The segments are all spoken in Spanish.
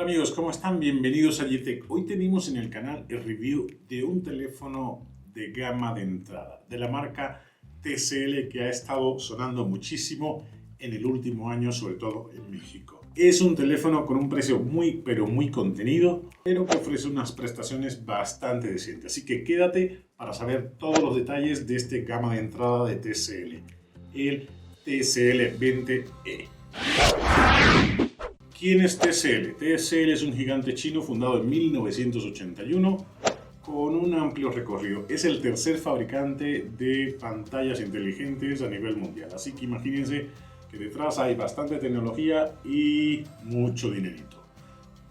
Hola amigos, ¿cómo están? Bienvenidos a Gtech. Hoy tenemos en el canal el review de un teléfono de gama de entrada, de la marca TCL, que ha estado sonando muchísimo en el último año, sobre todo en México. Es un teléfono con un precio muy contenido, pero que ofrece unas prestaciones bastante decentes. Así que quédate para saber todos los detalles de este gama de entrada de TCL, el TCL 20E. ¿Quién es TCL? TCL es un gigante chino fundado en 1981 con un amplio recorrido. Es el tercer fabricante de pantallas inteligentes a nivel mundial. Así que imagínense que detrás hay bastante tecnología y mucho dinerito.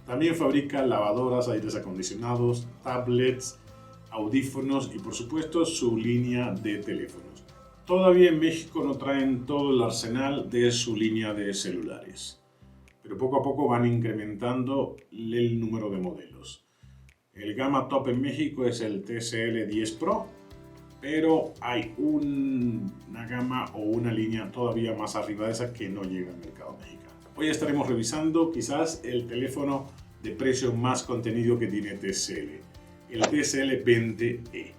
También fabrica lavadoras, aires acondicionados, tablets, audífonos y por supuesto su línea de teléfonos. Todavía en México no traen todo el arsenal de su línea de celulares, pero poco a poco van incrementando el número de modelos. El gama top en México es el TCL 10 Pro, pero hay una gama o una línea todavía más arriba de esa que no llega al mercado mexicano. Hoy estaremos revisando quizás el teléfono de precio más contenido que tiene TCL, el TCL 20E,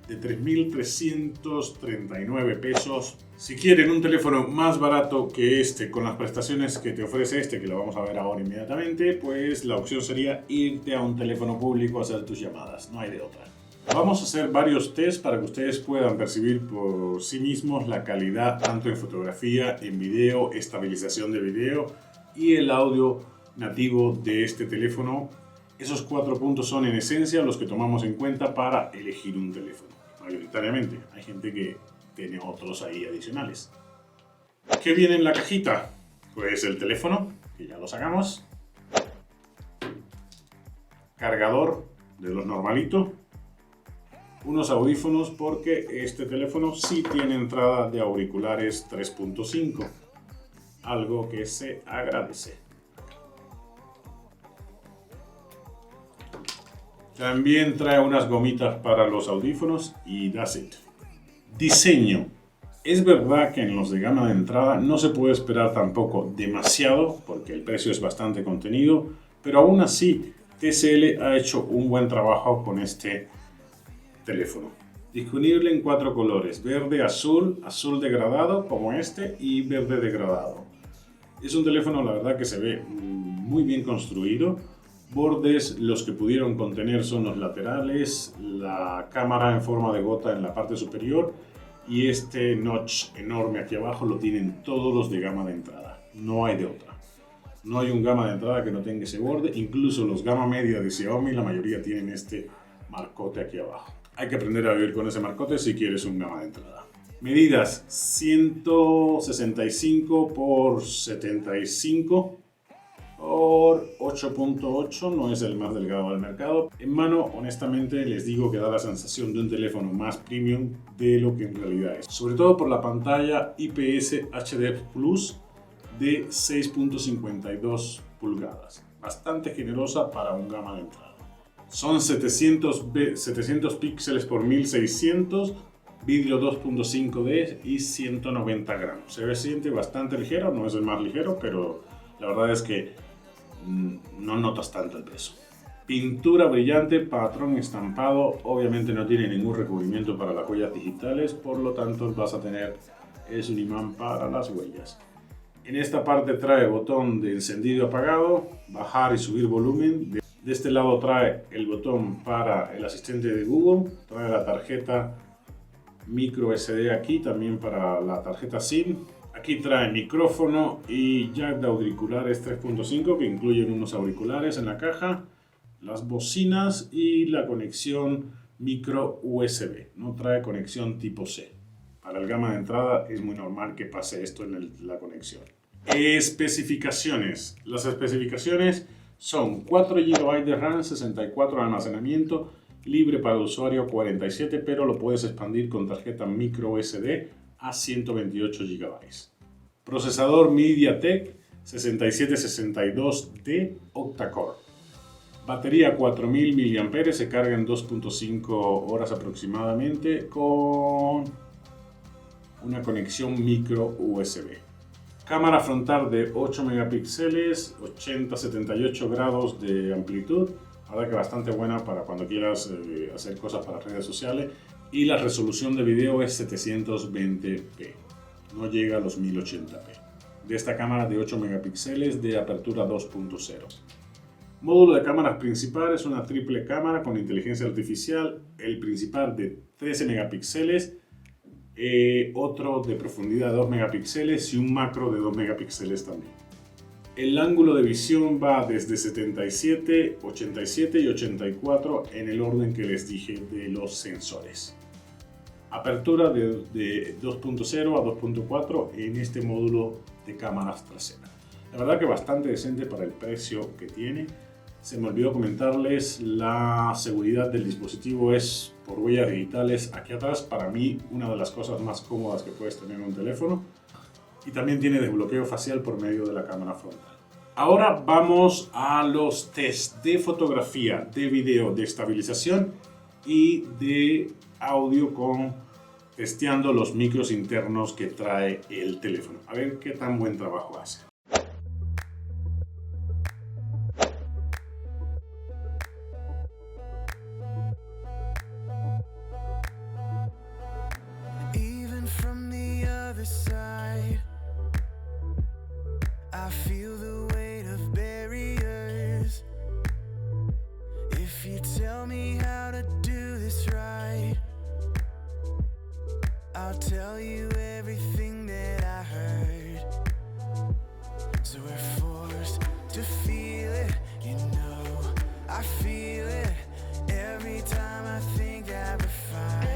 de 3.339 pesos. Si quieren un teléfono más barato que este, con las prestaciones que te ofrece este, que lo vamos a ver ahora inmediatamente, pues la opción sería irte a un teléfono público a hacer tus llamadas, no hay de otra. Vamos a hacer varios tests para que ustedes puedan percibir por sí mismos la calidad tanto en fotografía, en video, estabilización de video y el audio nativo de este teléfono. Esos 4 puntos son en esencia los que tomamos en cuenta para elegir un teléfono. Mayoritariamente, hay gente que tiene otros ahí adicionales. ¿Qué viene en la cajita? Pues el teléfono, que ya lo sacamos, cargador de los normalitos, unos audífonos porque este teléfono sí tiene entrada de auriculares 3.5, algo que se agradece. También trae unas gomitas para los audífonos y that's it. Diseño. Es verdad que en los de gama de entrada no se puede esperar tampoco demasiado porque el precio es bastante contenido, pero aún así TCL ha hecho un buen trabajo con este teléfono. Disponible en 4 colores: verde, azul, azul degradado como este y verde degradado. Es un teléfono, la verdad, que se ve muy bien construido. Bordes, los que pudieron contener son los laterales, la cámara en forma de gota en la parte superior y este notch enorme aquí abajo lo tienen todos los de gama de entrada. No hay de otra. No hay un gama de entrada que no tenga ese borde. Incluso los gama media de Xiaomi, la mayoría tienen este marcote aquí abajo. Hay que aprender a vivir con ese marcote si quieres un gama de entrada. Medidas: 165 por 75 por 8.8, no es el más delgado del mercado. En mano, honestamente, les digo que da la sensación de un teléfono más premium de lo que en realidad es. Sobre todo por la pantalla IPS HD Plus de 6.52 pulgadas. Bastante generosa para un gama de entrada. Son 700 píxeles por 1600, vidrio 2.5D y 190 gramos. Se siente bastante ligero, no es el más ligero, pero la verdad es que no notas tanto el peso. Pintura brillante, patrón estampado, obviamente no tiene ningún recubrimiento para las huellas digitales, por lo tanto vas a tener un imán para las huellas. En esta parte trae botón de encendido apagado, bajar y subir volumen. De este lado trae el botón para el asistente de Google, trae la tarjeta micro SD aquí, también para la tarjeta SIM. Aquí trae micrófono y jack de auriculares 3.5 que incluyen unos auriculares en la caja, las bocinas y la conexión micro USB. No trae conexión tipo C. Para el gama de entrada es muy normal que pase esto en la conexión. Especificaciones. Las especificaciones son 4 GB de RAM, 64 de almacenamiento, libre para el usuario 47, pero lo puedes expandir con tarjeta micro SD a 128 GB. Procesador MediaTek 6762D octa-core. Batería 4000 mAh, se carga en 2.5 horas aproximadamente con una conexión micro USB. Cámara frontal de 8 megapíxeles, 80-78 grados de amplitud. La verdad que bastante buena para cuando quieras hacer cosas para redes sociales. Y la resolución de video es 720p. No llega a los 1080p. De esta cámara de 8 megapíxeles de apertura 2.0. Módulo de cámaras principal es una triple cámara con inteligencia artificial. El principal de 13 megapíxeles. Otro de profundidad de 2 megapíxeles y un macro de 2 megapíxeles también. El ángulo de visión va desde 77, 87 y 84 en el orden que les dije de los sensores. Apertura de 2.0 a 2.4 en este módulo de cámaras traseras. La verdad que bastante decente para el precio que tiene. Se me olvidó comentarles, la seguridad del dispositivo es por huellas digitales aquí atrás. Para mí, una de las cosas más cómodas que puedes tener en un teléfono. Y también tiene desbloqueo facial por medio de la cámara frontal. Ahora vamos a los test de fotografía, de video, de estabilización y de audio testeando los micros internos que trae el teléfono. A ver qué tan buen trabajo hace. I feel the weight of barriers. If you tell me how to do this right, I'll tell you everything that I heard. So we're forced to feel it, you know. I feel it every time I think that we're fine.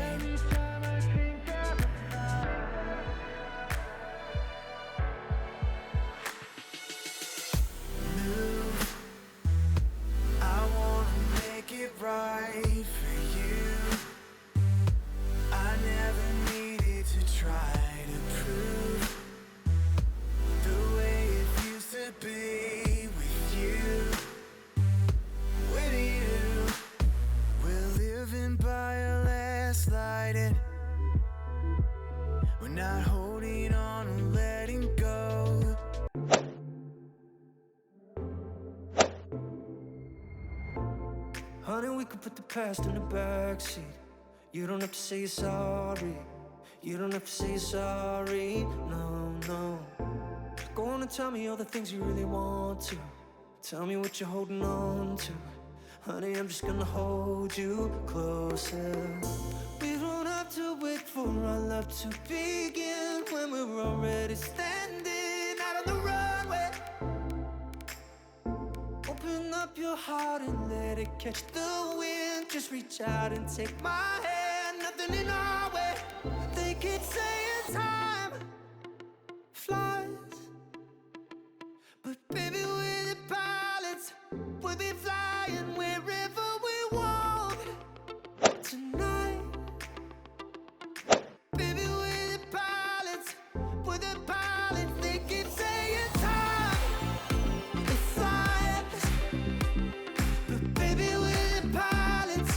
Right for you. I never needed to try to prove the way it used to be with you. With you, we're living by our last light and we're not holding on and letting go. Honey, we could put the past in the backseat. You don't have to say you're sorry. You don't have to say you're sorry. No, no. Go on and tell me all the things you really want to. Tell me what you're holding on to. Honey, I'm just gonna hold you closer. We don't have to wait for our love to begin when we're already standing out on the runway. Open up your heart and let it catch the wind. Just reach out and take my hand, nothing in our way. They keep saying time flies, but baby we're the pilots. We'll be flying wherever we want tonight. Baby we're the pilots, we're the pilots. They keep saying time flies, but baby we're the pilots.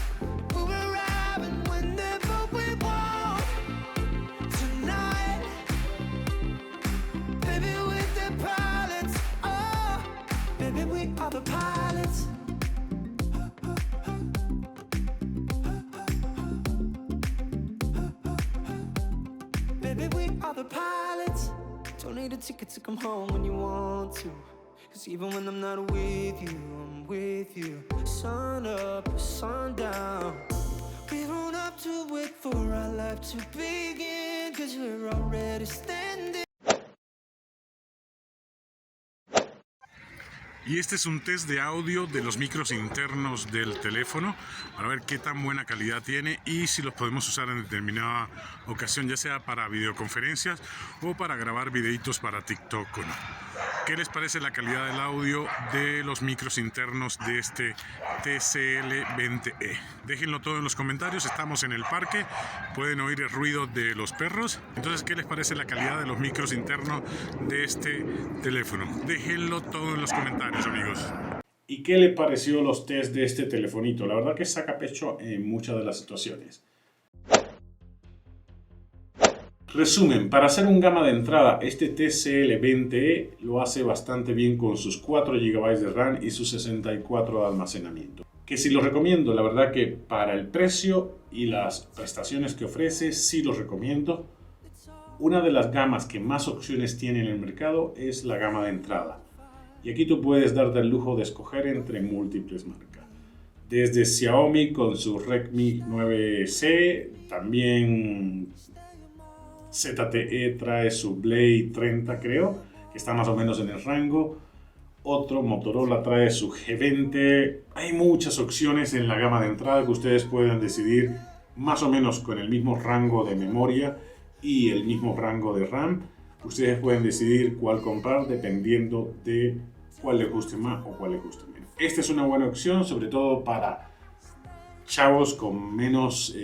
We're arriving whenever we want tonight. Baby we're the pilots. Oh, baby we are the pilots. Baby we are the pilots. Don't need a ticket to come home when you want to. Cause even when I'm not with you, I'm with you. Sun up, sun down. We don't have to wait for our life to begin. Cause we're already standing. Y este es un test de audio de los micros internos del teléfono para ver qué tan buena calidad tiene y si los podemos usar en determinada ocasión, ya sea para videoconferencias o para grabar videitos para TikTok o no. ¿Qué les parece la calidad del audio de los micros internos de este TCL20E? Déjenlo todo en los comentarios, estamos en el parque, pueden oír el ruido de los perros. Entonces, ¿qué les parece la calidad de los micros internos de este teléfono? Déjenlo todo en los comentarios, amigos. ¿Y qué le pareció los test de este telefonito? La verdad que saca pecho en muchas de las situaciones. Resumen, para hacer un gama de entrada, este TCL 20E lo hace bastante bien con sus 4 GB de RAM y sus 64 de almacenamiento. Que si lo recomiendo, la verdad que para el precio y las prestaciones que ofrece, sí los recomiendo. Una de las gamas que más opciones tiene en el mercado es la gama de entrada. Y aquí tú puedes darte el lujo de escoger entre múltiples marcas. Desde Xiaomi con su Redmi 9C, también ZTE trae su Blade 30 creo, que está más o menos en el rango. Otro Motorola trae su G20. Hay muchas opciones en la gama de entrada que ustedes pueden decidir más o menos con el mismo rango de memoria y el mismo rango de RAM. Ustedes pueden decidir cuál comprar dependiendo de cuál les guste más o cuál les guste menos. Esta es una buena opción, sobre todo para chavos con menos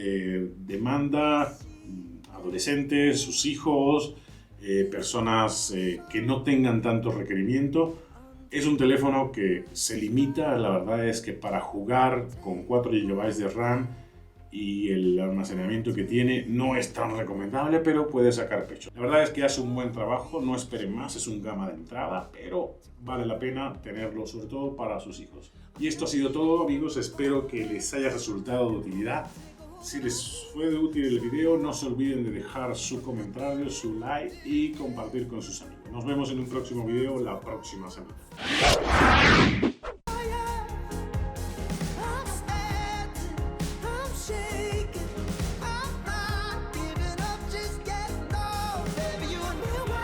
demanda, adolescentes, sus hijos, personas que no tengan tanto requerimiento. Es un teléfono que se limita, la verdad es que para jugar con 4 GB de RAM y el almacenamiento que tiene no es tan recomendable, pero puede sacar pecho. La verdad es que hace un buen trabajo, no esperen más, es un gama de entrada, pero vale la pena tenerlo, sobre todo para sus hijos. Y esto ha sido todo, amigos, espero que les haya resultado de utilidad. Si les fue de útil el video, no se olviden de dejar su comentario, su like y compartir con sus amigos. Nos vemos en un próximo video la próxima semana.